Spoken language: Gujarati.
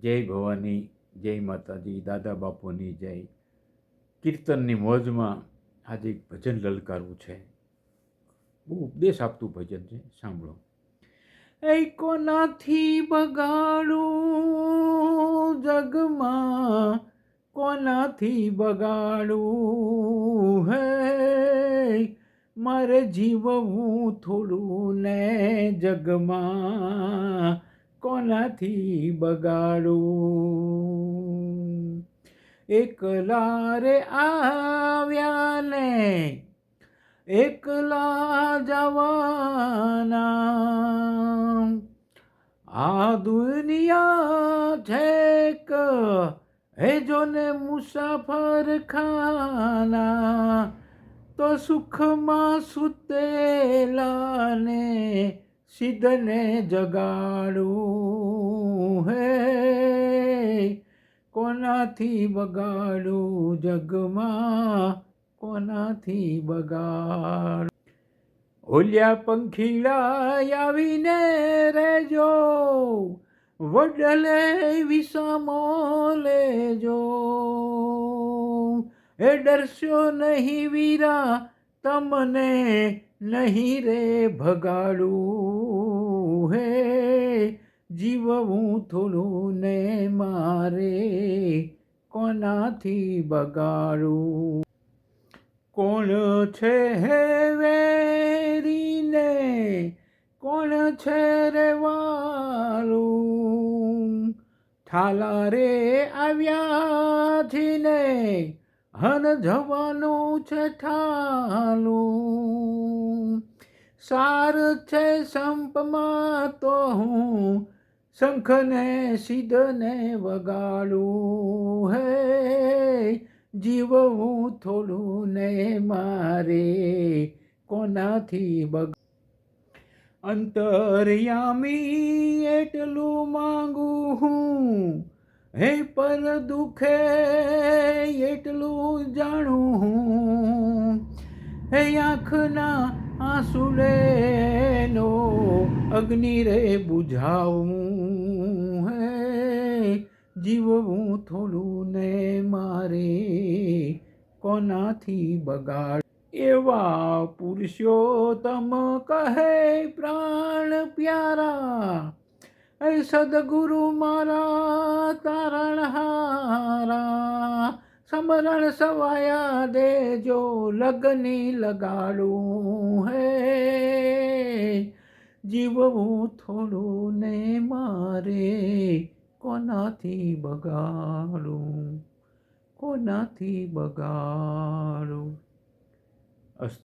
જય ભવાની, જય માતાજી, દાદા બાપુની જય. કીર્તનની મોજમાં આજે એક ભજન લલકારવું છે. બહુ ઉપદેશ આપતું ભજન છે, સાંભળો. એ કોનાથી બગાડું જગમાં, કોનાથી બગાડું હે, મારે જીવવું થોડું ને જગમાં, કોનાથી બગાડું. એકલા રે આવ્યા ને એકલા જવાના, આ દુનિયા છેક હે જોને મુસાફર ખાના, તો સુખમાં સુતેલા ને સિદ્ધને જગાડું હે, કોનાથી બગાડું જગમાં, કોનાથી બગાડું. ઓલ્યા પંખીડા આવીને રેજો, વડલે વિસામો લેજો, એ ડરશો નહીં વીરા, તમને નહીં રે ભગાડું હે, જીવવું થોડું ને મારે, કોનાથી બગાડું. કોણ છે હે વેરીને, કોણ છે રે વાલું, ઠાલા રે આવ્યા છીને, હન જવાનું છે ઠાલું, સાર છે સંપમાં તો હું શંખને સિદ્ધને વગાડું હે, જીવવું થોડું ને મારે, કોનાથી અંતર્યામી એટલું માંગુ હું, હે પર દુખે એટલું જાણું હું, હે આંખના આંસુડેનો અગ્નિ રે બુઝાવું હે, જીવવું થોડું ને મારે, કોનાથી બગાડ. એવા પુરુષોત્તમ કહે પ્રાણ પ્યારા, એ સદગુરુ મારા તારણહારા, સમરણ સવાયા દેજો, લગની લગાડું હે, જીવવું થોડું ને મારે, કોનાથી બગાડું, કોનાથી બગાડું.